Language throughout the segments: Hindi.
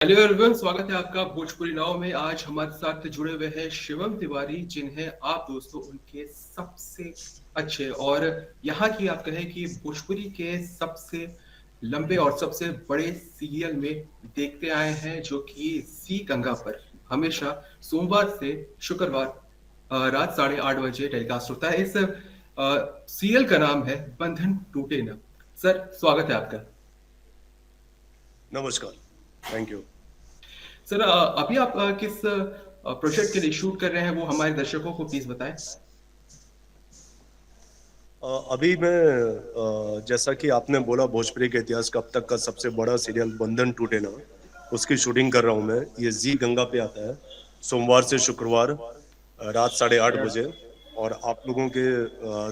हेलो एवरीवन, स्वागत है आपका भोजपुरी नाव में। आज हमारे साथ जुड़े हुए हैं शिवम तिवारी, जिन्हें आप दोस्तों उनके सबसे अच्छे और यहाँ की आप कहें कि भोजपुरी के सबसे लंबे और सबसे बड़े सीरियल में देखते आए हैं, जो कि सी गंगा पर हमेशा सोमवार से शुक्रवार रात 8:30 बजे टेलीकास्ट होता है। इस सीरियल का नाम है बंधन टूटे न। सर, स्वागत है आपका। नमस्कार। Thank you. सर, अभी आप किस प्रोजेक्ट के लिए शूट कर रहे हैं, वो हमारे दर्शकों को प्लीज बताएं। अभी मैं जैसा कि आपने बोला, भोजपुरी के इतिहास का अब तक का सबसे बड़ा सीरियल बंधन टूटे ना, उसकी शूटिंग कर रहा हूँ मैं। ये जी गंगा पे आता है सोमवार से शुक्रवार रात 8:30 बजे। और आप लोगों के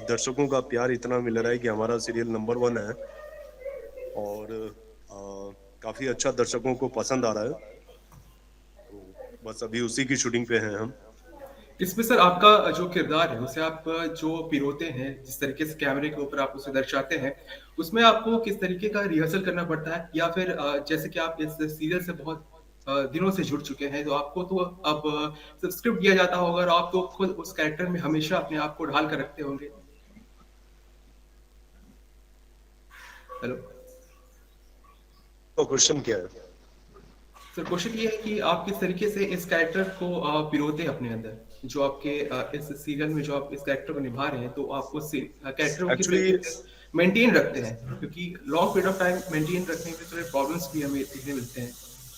दर्शकों का प्यार इतना मिल रहा है कि हमारा सीरियल नंबर 1 है और काफी अच्छा दर्शकों को पसंद आ रहा है। तो बस अभी उसी की शूटिंग पे हैं हम। इसमें सर आपका जो किरदार है, उसे आप जो पिरोते हैं, जिस तरीके से कैमरे के ऊपर आप उसे दर्शाते हैं, उसमें आपको किस तरीके का रिहर्सल करना पड़ता है? या फिर जैसे कि आप इस सीरियल से बहुत दिनों से जुड़ चुके हैं, तो आपको तो अब सिर्फ स्क्रिप्ट दिया जाता होगा और आप तो खुद उस कैरेक्टर में हमेशा अपने आप को ढाल कर रखते होंगे। हेलो तो क्वेश्चन क्या है? सर, क्वेश्चन ये है कि आप किस तरीके से इस कैरेक्टर को पिरोते हैं अपने अंदर, जो आपके इस सीरियल में जो आप इस कैरेक्टर को निभा रहे हैं, तो आप उस कैरेक्टर को किस एक्चुअली तरीके से मेंटेन रखते हैं? क्योंकि long period of time maintain रखने में थोड़े प्रॉब्लम्स भी हमें देखने मिलते हैं।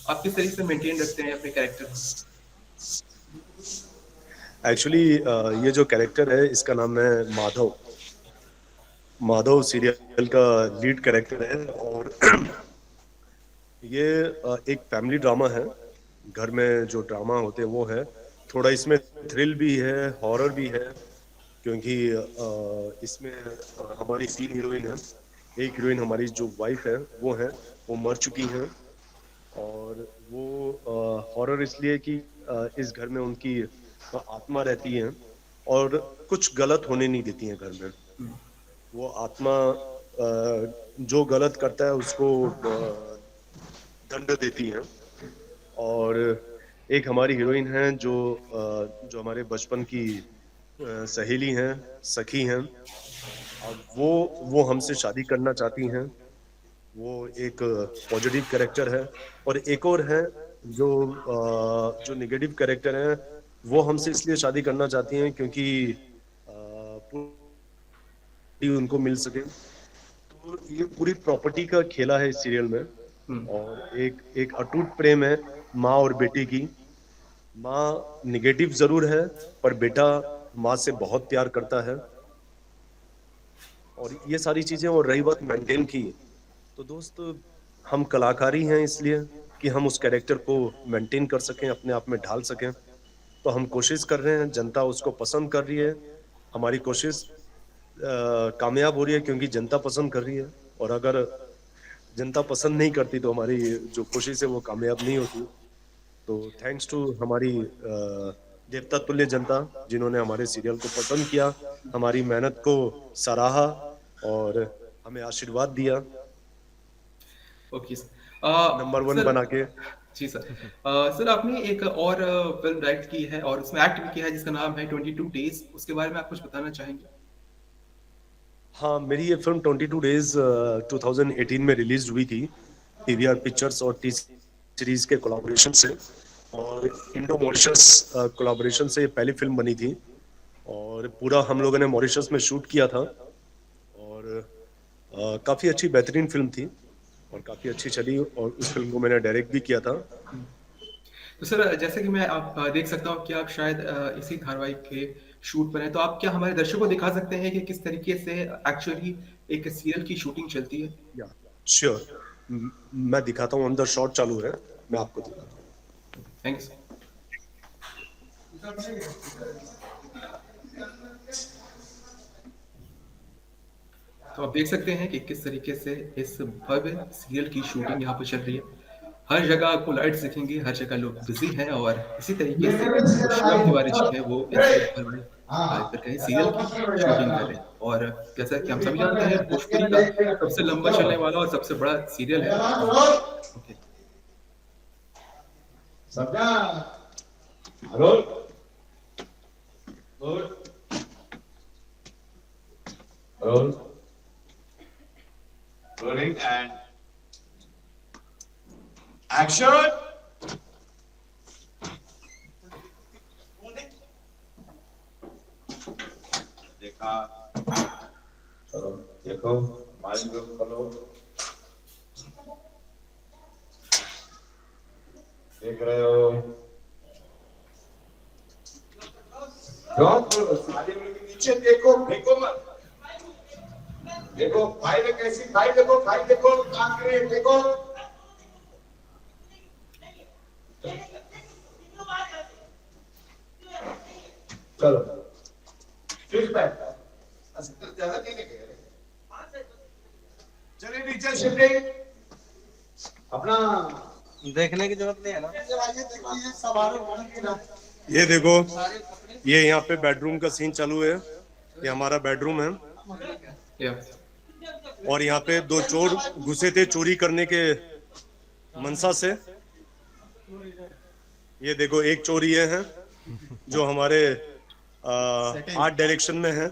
आप किस तरीके से मेंटेन रखते हैं अपने कैरेक्टर को? एक्चुअली ये जो कैरेक्टर है, इसका नाम है माधव। माधव सीरियल का लीड कैरेक्टर है और ये एक फैमिली ड्रामा है। घर में जो ड्रामा होते हैं वो है। थोड़ा इसमें थ्रिल भी है, हॉरर भी है, क्योंकि इसमें हमारी 3 हीरोइन है। एक हीरोइन हमारी जो वाइफ है वो मर चुकी हैं। और वो हॉरर इसलिए कि इस घर में उनकी आत्मा रहती है और कुछ गलत होने नहीं देती है घर में। वो आत्मा जो गलत करता है उसको दंड देती है। और एक हमारी हीरोइन है जो हमारे बचपन की सहेली हैं, सखी हैं। अब वो हमसे शादी करना चाहती हैं। वो एक पॉजिटिव कैरेक्टर है। और एक और है जो नेगेटिव कैरेक्टर है। वो हमसे इसलिए शादी करना चाहती हैं क्योंकि उनको मिल सके। तो ये पूरी प्रॉपर्टी का खेला है इस सीरियल में। और एक अटूट प्रेम है माँ और बेटे की। माँ निगेटिव जरूर है, पर बेटा माँ से बहुत प्यार करता है। और ये सारी चीजें। और रही बात मेंटेन की, तो दोस्त हम कलाकारी हैं, इसलिए कि हम उस कैरेक्टर को मेंटेन कर सकें, अपने आप में ढाल सकें। तो हम कोशिश कर रहे हैं, जनता उसको पसंद कर रही है। हमारी कोशिश कामयाब हो रही है क्योंकि जनता पसंद कर रही है। और अगर जनता पसंद नहीं करती तो हमारी जो कोशिश है वो कामयाब नहीं होती। तो थैंक्स टू हमारी देवता तुल्य जनता, जिन्होंने हमारे सीरियल को पसंद किया, हमारी मेहनत को सराहा और हमें आशीर्वाद दिया ओके नंबर 1 सर। बना के। जी सर। सर, आपने एक और फिल्म डायरेक्ट की है और उसमें एक्ट भी किया है, जिसका नाम है 22 डेज। उसके बारे में आप कुछ बताना चाहेंगे? हाँ, मेरी ये फिल्म 22 डेज 2018 में रिलीज हुई थी, पीवीआर पिक्चर्स और टी सीरीज के कोलैबोरेशन से। और इंडो मॉरिशस कोलैबोरेशन से ये पहली फिल्म बनी थी। और पूरा हम लोगों ने मॉरिशस में शूट किया था। और काफ़ी अच्छी बेहतरीन फिल्म थी और काफ़ी अच्छी चली। और उस फिल्म को मैंने डायरेक्ट भी किया था। तो सर, जैसे कि मैं आप देख सकता हूँ कि आप शायद इसी धारावाहिक के शूट पर हैं, तो आप क्या हमारे दर्शकों को दिखा सकते हैं कि किस तरीके से एक्चुअली एक सीरियल की शूटिंग चलती है? या श्योर, मैं दिखाता हूँ। अंदर शॉट चालू है, मैं आपको दिखाता हूँ। Thank you. तो आप देख सकते हैं कि किस तरीके से इस भव्य सीरियल की शूटिंग यहाँ पर चल रही है। हर जगह आपको लाइट्स दिखेंगी, हर जगह लोग बिजी हैं और इसी तरीके से जो शिवम तिवारी जी हैं, वो इस धारावाहिक पर कहीं सीरियल की शूटिंग कर रहे हैं। और जैसा कि हम सभी जानते हैं, भोजपुरी का सबसे लंबा चलने वाला और सबसे बड़ा सीरियल है बंधन। ओके। समझा? Roll roll roll rolling and action. देखा, चलो देखो, माइंड को खोलो, देख रहे हो? सारे के नीचे देखो, देखो मत, देखो फाइल कैसी, फाइल देखो, फाइल देखो, काम करे देखो। चलो फिर बैठ, ज्यादा नहीं है, चलिए नीचे शिफ्टिंग, अपना देखने की जरूरत नहीं है ना। ये देखो, ये यहाँ पे बेडरूम का सीन चालू है। ये हमारा बेडरूम है या और यहाँ पे दो चोर घुसे थे चोरी करने के मनसा से। ये देखो, एक चोर ये है जो हमारे आर्ट डायरेक्शन में है,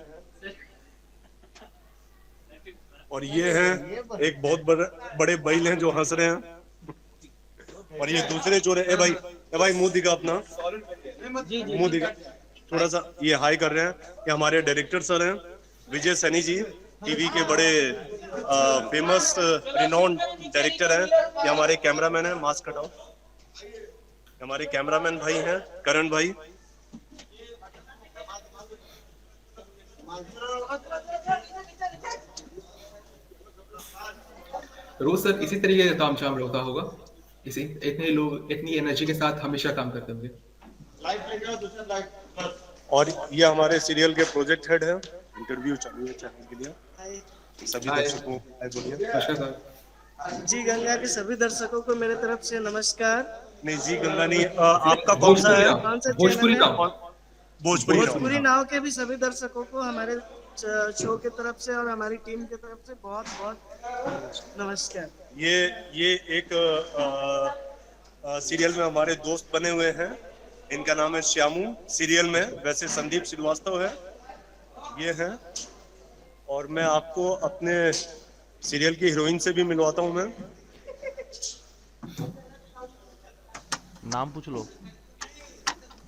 और ये है एक बहुत बड़े बैल हैं जो हंस रहे हैं, और ये दूसरे चोर है। ए भाई मुंह दिखा अपना, मुंह दिखा थोड़ा सा, ये हाई कर रहे हैं। ये हमारे डायरेक्टर सर हैं, विजय सैनी जी, टीवी के बड़े फेमस रिनोन्ड डायरेक्टर हैं। ये हमारे कैमरामैन हैं, मास्क हटाओ, हमारे कैमरामैन भाई हैं करण भाई। रोज सर इसी तरीके का काम शाम होता होगा, इसी इतने लोग इतनी एनर्जी के साथ हमेशा काम करते होंगे। और ये हमारे सीरियल के प्रोजेक्ट हेड हैं। इंटरव्यू चालू है चैनल के लिए, सभी दर्शकों को हाय बोलिए। नमस्कार सर। जी गंगा के सभी दर्शकों को मेरे तरफ से नमस्कार। नहीं जी गंगा नहीं, आपका कौन सा है? कौन सा भोजपुरी चैनल है? नाम। भोजपुरी भोजपुरी नाव के भी सभी दर्शकों को हमारे शो की तरफ से और हमारी टीम की तरफ से बहुत बहुत नमस्कार। ये एक सीरियल में हमारे दोस्त बने हुए हैं, इनका नाम है श्यामू। सीरियल में वैसे संदीप श्रीवास्तव है, ये हैं। और मैं आपको अपने सीरियल की हीरोइन से भी मिलवाता हूँ। मैं नाम पूछ लो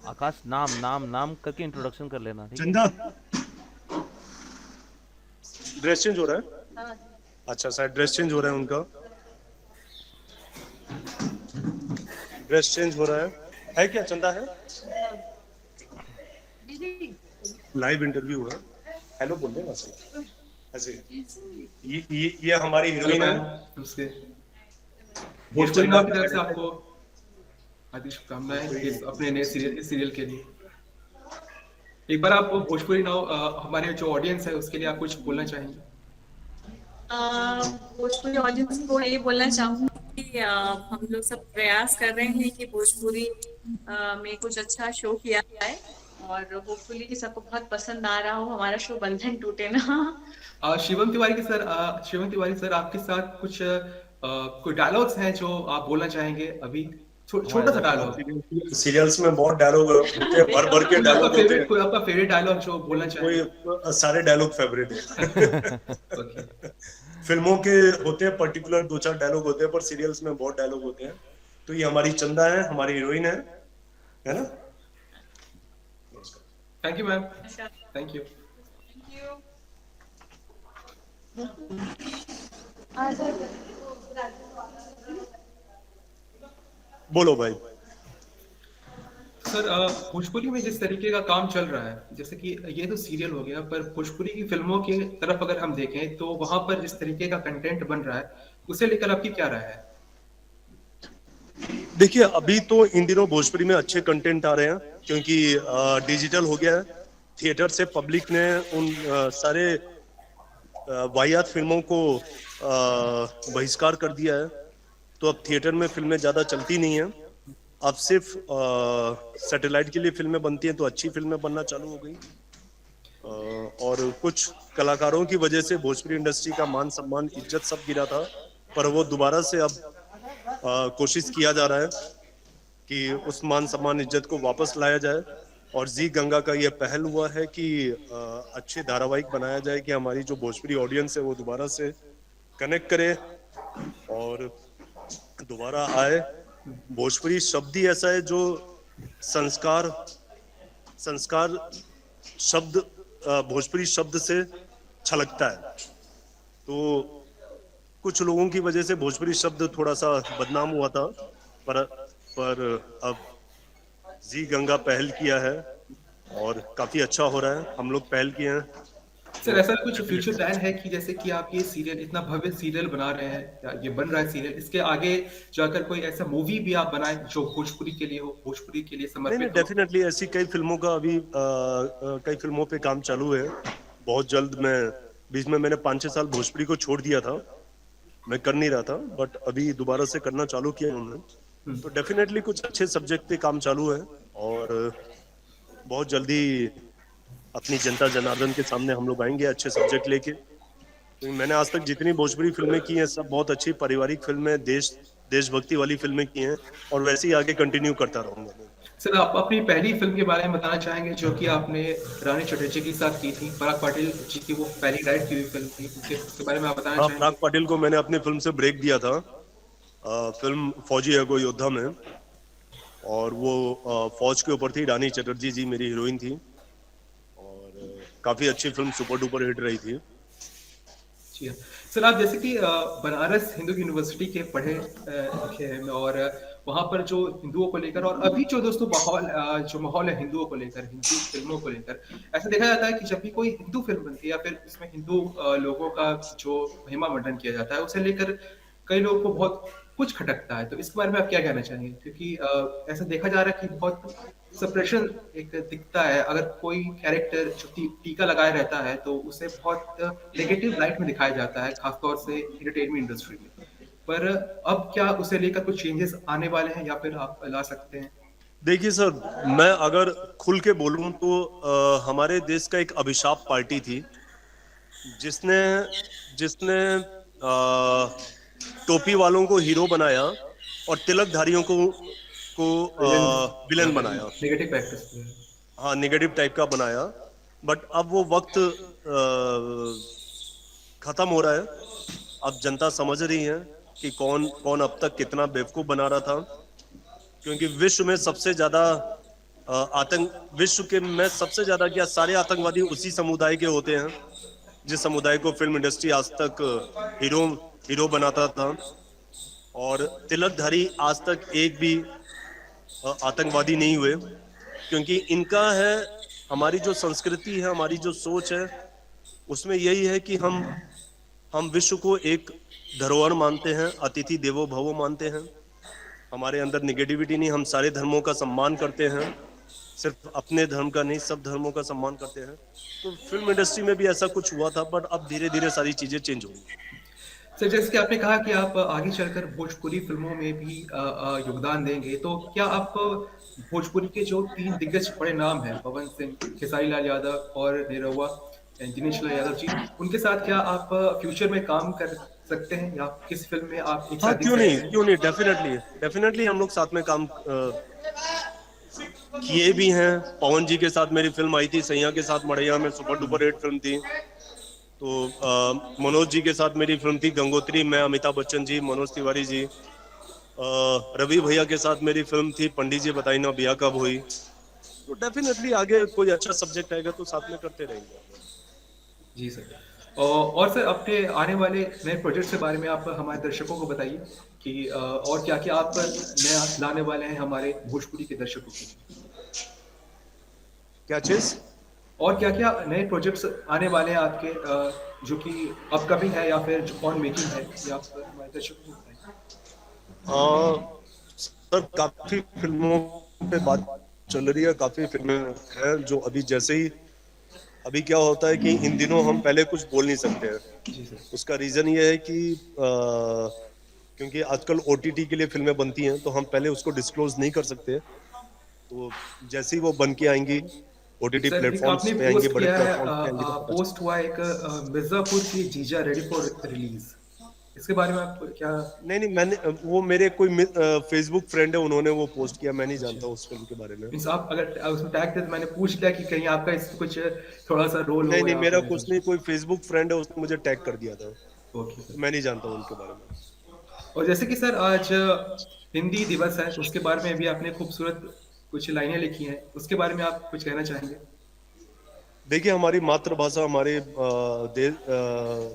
आकाश, नाम करके इंट्रोडक्शन कर लेना, ठीक है? चंदा, ड्रेस चेंज हो रहा है? अच्छा शायद ड्रेस चेंज हो रहा है उनका, ड्रेस चेंज हो रहा है क्या? चंदा है, लाइव इंटरव्यू है। हेलो बोल रहे हैं ऐसे। ये हमारी हीरोइन है। नमस्ते। भोजपुरी नाम की तरफ से आपको हार्दिक शुभकामनाएं इस अपने नए सीरियल के लिए। एक बार आप भोजपुरी नाव हमारे जो ऑडियंस है उसके लिए आप कुछ बोलना चाहेंगे? भोजपुरी ऑडियंस को ये बोलना चाहूंगी कि हम लोग सब प्रयास कर रहे हैं कि भोजपुरी में कुछ अच्छा शो किया जाए और होपफुली कि सबको बहुत पसंद आ रहा हो, हमारा शो बंधन टूटे ना। शिवम तिवारी सर आपके साथ कुछ कोई डायलॉग्स हैं जो आप बोलना चाहेंगे अभी? छोटा सा डायलॉग। सीरियल्स में बहुत डायलॉग होते हैं, भर के डायलॉग होते हैं। कोई आपका फेवरेट डायलॉग जो बोलना चाहेंगे? कोई सारे डायलॉग फेवरेट है। फिल्मों के होते हैं पर्टिकुलर 2-4 डायलॉग होते हैं, पर सीरियल्स में बहुत डायलॉग होते हैं। तो ये हमारी चंदा है, हमारी हीरोइन है ना? Thank you ma'am, thank you. बोलो भाई। सर भोजपुरी में जिस तरीके का काम चल रहा है, जैसे कि ये तो सीरियल हो गया, पर भोजपुरी की फिल्मों की तरफ अगर हम देखें तो वहां पर जिस तरीके का कंटेंट बन रहा है उसे लेकर आपकी क्या राय है? देखिए अभी तो इन दिनों भोजपुरी में अच्छे कंटेंट आ रहे हैं, क्योंकि डिजिटल हो गया है। थिएटर से पब्लिक ने उन सारे वाहियात फिल्मों को बहिष्कार कर दिया है। तो अब थिएटर में फिल्में ज्यादा चलती नहीं है, अब सिर्फ सैटेलाइट के लिए फिल्में बनती हैं। तो अच्छी फिल्में बनना चालू हो गई, और कुछ कलाकारों की वजह से भोजपुरी इंडस्ट्री का मान सम्मान इज्जत सब गिरा था, पर वो दोबारा से अब कोशिश किया जा रहा है कि उस मान सम्मान इज्जत को वापस लाया जाए। और जी गंगा का ये पहल हुआ है कि अच्छे धारावाहिक बनाया जाए कि हमारी जो भोजपुरी ऑडियंस है वो दोबारा से कनेक्ट करे और दोबारा आए। भोजपुरी शब्द ही ऐसा है जो संस्कार संस्कार शब्द भोजपुरी शब्द से छलकता है। तो कुछ लोगों की वजह से भोजपुरी शब्द थोड़ा सा बदनाम हुआ था, पर अब जी गंगा पहल किया है और काफी अच्छा हो रहा है। हम लोग पहल किए हैं। सर ऐसा कुछ फ्यूचर प्लान है कि जैसे कि आप ये सीरियल इतना भव्य सीरियल बना रहे हैं या ये बन रहा है सीरियल, इसके आगे जाकर कोई ऐसा मूवी भी आप बनाएं जो भोजपुरी के लिए हो, भोजपुरी के लिए नहीं समर्पित हो? डेफिनेटली ऐसी कई फिल्मों का अभी कई फिल्मों पे काम चालू है। बहुत जल्द मैं बीच में मैंने 5-6 साल भोजपुरी को छोड़ दिया था, मैं कर नहीं रहा था, बट अभी दोबारा से करना चालू किया उन्होंने। तो डेफिनेटली कुछ अच्छे सब्जेक्ट पे काम चालू है और बहुत जल्दी अपनी जनता जनार्दन के सामने हम लोग आएंगे अच्छे सब्जेक्ट लेके। तो मैंने आज तक जितनी भोजपुरी फिल्में की हैं सब बहुत अच्छी पारिवारिक फिल्में, देशभक्ति वाली फिल्में की हैं और वैसे ही आगे कंटिन्यू करता रहूंगा। सर आप अपनी पहली फिल्म के बारे में बताना चाहेंगे जो कि आपने रानी चटर्जी के साथ की थी, पराग पाटिल जी की वो पहली डायरेक्ट की हुई फिल्म थी, उसके बारे में आप बताना हाँ, चाहेंगे? पराग पाटिल को मैंने अपनी फिल्म से ब्रेक दिया था फिल्म फौजी है कोई योद्धा में, और वो फौज के ऊपर थी। रानी चटर्जी जी मेरी हीरोइन थी और काफी अच्छी फिल्म सुपर डुपर हिट रही थी। जी हाँ। सर आप जैसे कि बनारस हिंदू यूनिवर्सिटी के पढ़े लिखे हैं और वहाँ पर जो हिंदुओं को लेकर और अभी जो दोस्तों माहौल है हिंदुओं को लेकर, हिंदू फिल्मों को लेकर, ऐसा देखा जाता है कि जब भी कोई हिंदू फिल्म बनती है या फिर उसमें हिंदू लोगों का जो महिमा मंडन किया जाता है उसे लेकर कई लोगों को बहुत कुछ खटकता है। तो इसके बारे में आप क्या कहना चाहेंगे? क्योंकि ऐसा देखा जा रहा है कि बहुत सप्रेशन एक दिखता है, अगर कोई कैरेक्टर जो टीका लगाए रहता है तो उसे बहुत नेगेटिव लाइट में दिखाया जाता है, खासतौर से एंटरटेनमेंट इंडस्ट्री में। पर अब क्या उसे लेकर कुछ चेंजेस आने वाले हैं या फिर आप ला सकते हैं? देखिए सर, मैं अगर खुल के बोलूं तो हमारे देश का एक अभिशाप पार्टी थी जिसने जिसने टोपी वालों को हीरो बनाया और तिलकधारियों को विलन बनाया। Negative practice. हाँ, नेगेटिव टाइप का बनाया। बट अब वो वक्त खत्म हो रहा है। अब जनता समझ रही है कि कौन कौन अब तक कितना बेवकूफ बना रहा था, क्योंकि विश्व में सबसे ज्यादा सबसे ज्यादा क्या सारे आतंकवादी उसी समुदाय के होते हैं जिस समुदाय को फिल्म इंडस्ट्री आज तक हीरो बनाता था। और तिलकधारी आज तक एक भी आतंकवादी नहीं हुए, क्योंकि इनका है हमारी जो संस्कृति है, हमारी जो सोच है, उसमें यही है कि हम विश्व को एक धरोहर मानते हैं, अतिथि देवो भवो मानते हैं। हमारे अंदर निगेटिविटी नहीं, हम सारे धर्मों का सम्मान करते हैं, सिर्फ अपने धर्म का नहीं, सब धर्मों का सम्मान करते हैं। तो फिल्म इंडस्ट्री में भी ऐसा कुछ हुआ था, बट अब धीरे धीरे सारी चीजें चेंज होंगी। सर जैसे कि आपने कहा कि आप आगे चलकर भोजपुरी फिल्मों में भी योगदान देंगे, तो क्या आप भोजपुरी के जो 3 दिग्गज बड़े नाम हैं, पवन सिंह, खेसारी लाल यादव और निरहुआ दिनेश लाल यादव जी, उनके साथ क्या आप फ्यूचर में काम कर सकते हैं या किस फिल्म में आप एक हाँ, साथ क्यों नहीं, डेफिनेटली हम लोग साथ में काम किए भी हैं। पवन जी के साथ मेरी फिल्म आई थी सैया के साथ मड़ैया में, सुपर डुपर हिट फिल्म थी। तो मनोज जी के साथ मेरी फिल्म थी गंगोत्री में, अमिताभ बच्चन जी, मनोज तिवारी जी। रवि भैया के साथ मेरी फिल्म थी पंडित जी बताई ना बिया कब हुई। तो डेफिनेटली आगे कोई अच्छा सब्जेक्ट आएगा तो साथ में करते रहेंगे। जी सर। और सर अपने आने वाले नए प्रोजेक्ट्स के बारे में आप हमारे दर्शकों को बताइए कि और क्या क्या आप नया लाने वाले हैं हमारे भोजपुरी के दर्शकों के लिए? क्या चीज? और क्या क्या नए प्रोजेक्ट्स आने वाले हैं आपके जो कि अपकमिंग है या फिर जो ऑन मेकिंग है, ये आप हमारे दर्शकों को बताइए। सर काफी फिल्मों पे बात चल रही है, काफी फिल्में हैं जो अभी क्या होता है कि इन दिनों हम पहले कुछ बोल नहीं सकते हैं। उसका रीजन ये है कि क्योंकि आजकल OTT के लिए फिल्में बनती हैं तो हम पहले उसको डिस्क्लोज नहीं कर सकते। तो जैसे ही वो बन के आएंगी OTT प्लेटफॉर्म्स पे आएंगी, बड़े प्लेटफॉर्म्स पे आएंगी। पोस्ट हुआ एक मिर्जापुर की जीजा रेडी फॉर रिलीज, इसके बारे में आप क्या? नहीं नहीं, मैंने वो मेरे कोई फेसबुक फ्रेंड है, उन्होंने वो पोस्ट किया, मैं नहीं जानता उस फिल्म के बारे में। मीन्स आप अगर उसमें टैग थे तो मैंने पूछ लिया कि कहीं आपका इसमें कुछ थोड़ा सा रोल नहीं हो नहीं, या मेरा फिर कुछ नहीं, कोई फेसबुक फ्रेंड है, उसने मुझे टैग कर दिया था, ओके सर। मैं नहीं जानता उनके बारे में। और जैसे कि सर आज हिंदी दिवस है, उसके बारे में भी आपने खूबसूरत कुछ लाइनें लिखी हैं, उसके बारे में आप कुछ कहना चाहेंगे? देखिए, हमारी मातृभाषा, हमारे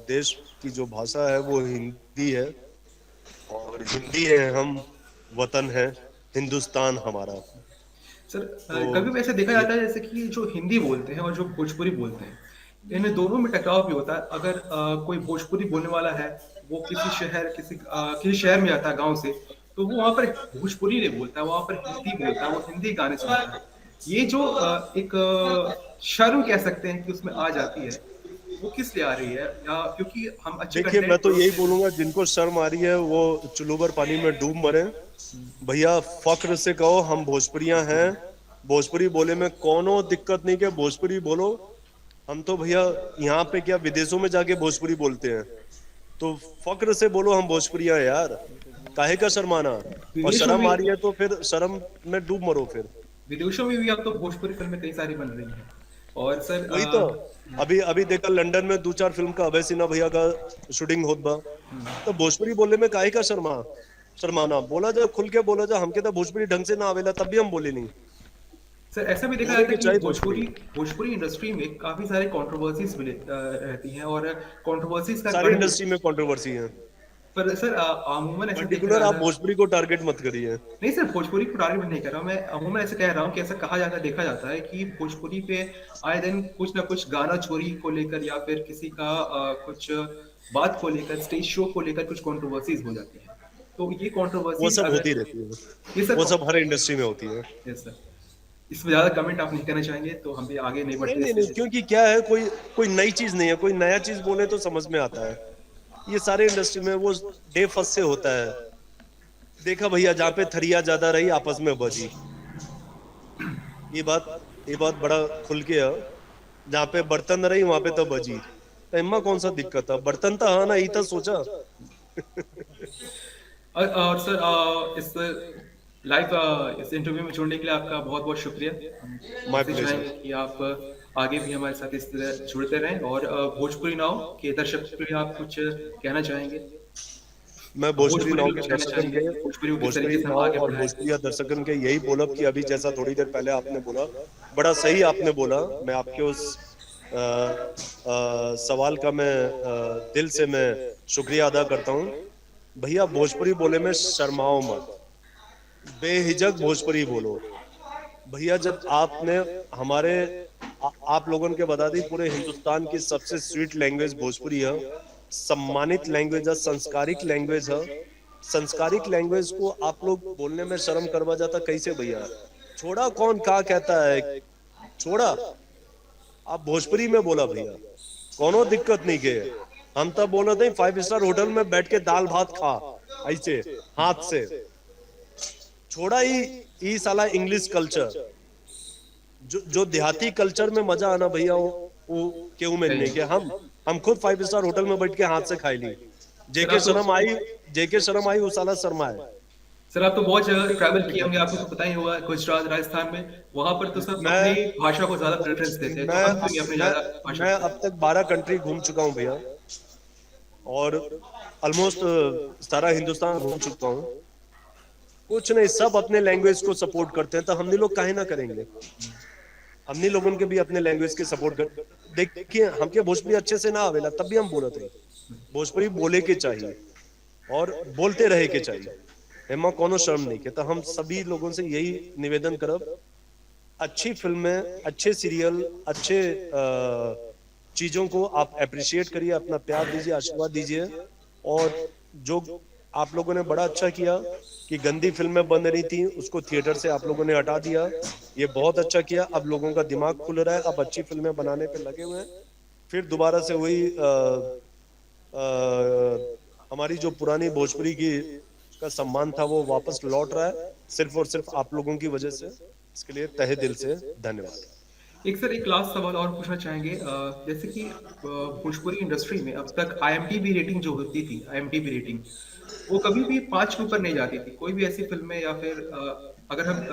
देश की जो भाषा है वो हिंदी है, और हिंदी है हम, वतन है हिंदुस्तान हमारा। सर तो कभी भी ऐसे देखा ये जाता है जैसे कि जो हिंदी बोलते हैं और जो भोजपुरी बोलते हैं, इन दोनों में टकराव भी होता है। अगर कोई भोजपुरी बोलने वाला है, वो किसी शहर में आता है गांव से, तो वो वहां पर भोजपुरी नहीं बोलता है, वहां पर हिंदी बोलता है, वो हिंदी गाने सुनता है। ये जो एक शर्म कह सकते हैं कि उसमें आ जाती है, वो किस लिए आ रही है? या क्योंकि हम अच्छे देखिए, मैं कंटेंट तो यही प्रोड्यूस कर रहे बोलूंगा, जिनको शर्म आ रही है वो चुलूबर पानी में डूब मरे। भैया, फक्र से कहो हम भोजपुरिया हैं, भोजपुरी बोले में कोनो दिक्कत नहीं, के भोजपुरी बोलो। हम तो भैया यहाँ पे क्या, विदेशों में जाके भोजपुरी बोलते हैं, तो फक्र से बोलो हम भोजपुरिया हैं यार, काहे का शर्माना। और विदेशों शर्म में आ रही है तो फिर शर्म में डूब मरो फिर। विदेशों में भी अब तो भोजपुरी फिल्में कई सारी बन रही हैं। और सर वही तो, अभी अभी देखा लंदन में 2-4 फिल्म का अभय सिन्हा भैया का शूटिंग होत बा, तो भोजपुरी बोलने में काहे का शर्माना, बोला जा, खुल के बोला जा, हमके तो भोजपुरी ढंग से ना आवेला तब भी हम बोले नहीं। सर ऐसा भी देखा बोले जाता है कि कि चाहे भोजपुरी भोजपुरी इंडस्ट्री में काफी सारे कंट्रोवर्सीज रहती हैं, और कंट्रोवर्सीज का सारी इंडस्ट्री में कंट्रोवर्सी है, पर सर अमूमन ऐसा देखा पर्टिकुलर आप जाता है। भोजपुरी को टारगेट मत करिए। नहीं सर, भोजपुरी को टारगेट नहीं कर रहा हूँ मैं, अमूमन ऐसे कह रहा हूँ कि ऐसा कहा जाता है, देखा जाता है कि भोजपुरी पे आए दिन कुछ ना कुछ गाना चोरी को लेकर या फिर किसी का कुछ बात को लेकर, स्टेज शो को लेकर कुछ कंट्रोवर्सीज हो जाती है। तो ये वो कंट्रोवर्सीज सब अगर होती रहती है, ये वो सब सब हर इंडस्ट्री में होती है। यस सर, इसमें ज्यादा कमेंट आप नहीं करना चाहेंगे तो हम भी आगे नहीं नहीं बढ़ते नहीं इस नहीं, विषय क्योंकि क्या है, कोई कोई नई चीज नहीं है, कोई नया चीज बोले तो समझ में आता है। ये सारे इंडस्ट्री में वो डे फर्स्ट से होता है। देखा भैया, जहाँ पे थरिया ज्यादा रही आपस में बजी, ये बात बड़ा खुल के है। जहाँ पे बर्तन रही वहां पे तो बजी, तो इम्मा कौन सा दिक्कत है, बर्तन तो हाँ ना, ई तो सोचा। और सर इस लाइव इस इंटरव्यू में जुड़ने के लिए आपका बहुत बहुत शुक्रिया। हम My इससे pleasure. चाहेंगे कि आप आगे भी हमारे साथ इस तरह जुड़ते रहें, और भोजपुरी नाव के दर्शकों के लिए आप कुछ कहना चाहेंगे? मैं भोजपुरी नाव के कुछ कहना दर्शकन चाहेंगे के, भोजपुरी को किस भोजपुरी तरीके से हम नाव आगे और बढ़ाएं? भोजपुरिया दर्शकन के यही बोलब कि अभी जैसा थोड़ी देर पहले आपने बोला, बड़ा सही आपने बोला। मैं आपके उस सवाल का मैं दिल से मैं शुक्रिया अदा करता हूँ। भैया, भोजपुरी बोले में शर्माओ मत, बेहिजक भोजपुरी बोलो। भैया, जब आपने आप लोगों के बता दी, पूरे हिंदुस्तान की सबसे स्वीट लैंग्वेज भोजपुरी है, सम्मानित लैंग्वेज है, संस्कारिक लैंग्वेज है। संस्कारिक लैंग्वेज को आप लोग बोलने में शर्म करवा जाता कैसे भैया? छोड़ा, कौन क्या कहता है, छोड़ा, आप भोजपुरी में बोला भैया, कोनो दिक्कत नहीं के। हम तब बोला थे 5 स्टार होटल में बैठ के दाल भात खा ऐसे हाथ से। छोड़ा ही साला इंग्लिश कल्चर, जो देहाती कल्चर में मजा आना भैया, वो क्यों में नहीं के। हम खुद 5 स्टार होटल में बैठ के हाथ से खाई ली। जेके शर्म आई वो साला शर्माए। सर आप तो बहुत जगह ट्रैवल किए होंगे, आपको तो पता ही होगा, गुजरात, राजस्थान में, वहां पर तो सब मैं अपनी भाषा को ज्यादा प्रेफरेंस देते हैं, तो हम क्यों नहीं अपनी ज्यादा भाषा मैं अब तक 12 कंट्री घूम चुका हूँ भैया, और ऑलमोस्ट सारा हिंदुस्तान घूम चुका हूँ। कुछ नहीं, सब अपने लैंग्वेज को सपोर्ट करते हैं, तो हमने लोग काहे ना करेंगे? हमने लोगों के भी अपने लैंग्वेज के सपोर्ट कर। देखिए, हमके भोजपुरी अच्छे से ना आवेला तब भी हम बोलते हैं, भोजपुरी बोले के चाहिए और बोलते रहे के चाहिए, एमा कोनो शर्म नहीं के। तो हम सभी लोगों से यही निवेदन करब, अच्छी फिल्में, अच्छे सीरियल, अच्छे चीजों को आप अप्रिशिएट करिए, अपना प्यार दीजिए, आशीर्वाद दीजिए। और जो आप लोगों ने बड़ा अच्छा किया कि गंदी फिल्में बन रही थी उसको थिएटर से आप लोगों ने हटा दिया, ये बहुत अच्छा किया। अब लोगों का दिमाग खुल रहा है, अब अच्छी फिल्में बनाने पे लगे हुए हैं। फिर दोबारा से वही हमारी जो पुरानी भोजपुरी की का सम्मान था वो वापस लौट रहा है, सिर्फ और सिर्फ आप लोगों की वजह से। इसके लिए तहे दिल से धन्यवाद। एक लास्ट सवाल और पूछना चाहेंगे जैसे कि भोजपुरी इंडस्ट्री में अब तक आईएमडीबी रेटिंग जो होती थी, आईएमडीबी रेटिंग वो कभी भी 5 के ऊपर नहीं जाती थी। कोई भी ऐसी फ़िल्में या फिर अगर हम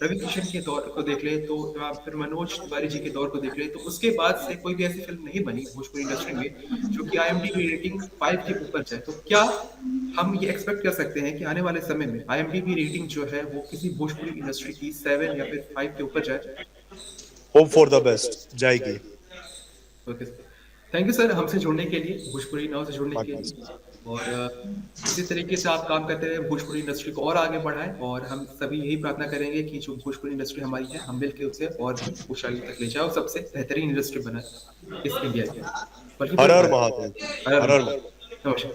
रवि किशन के दौर को देख लें तो या फिर मनोज तिवारी जी के दौर को देख लें तो उसके बाद से कोई भी ऐसी फ़िल्म नहीं बनी भोजपुरी इंडस्ट्री में जो कि आईएमडीबी रेटिंग 5 के ऊपर जाए। तो क्या हम ये एक्सपेक्ट कर सकते हैं कि आने वाले समय में आईएमडीबी रेटिंग जो है वो किसी भोजपुरी इंडस्ट्री की 7 या फिर 5 के ऊपर जाए? होप फॉर द बेस्ट जाएगी। Okay sir, thank you sir हमसे जुड़ने के लिए, भोजपुरी नाव से जुड़ने के बाकी लिए। और इसी तरीके से आप काम करते रहे, भोजपुरी इंडस्ट्री को और आगे बढ़ाएं और हम सभी यही प्रार्थना करेंगे कि जो भोजपुरी इंडस्ट्री हमारी है हम मिलकर उसे और भी ऊंचाई तक ले जाए और सबसे बेहतरीन इंडस्ट्री बनाए इस इंडिया की। बल्कि हर हर पूरे भारत महादेव, की। हर हर हर हर महादेव। नमस्कार।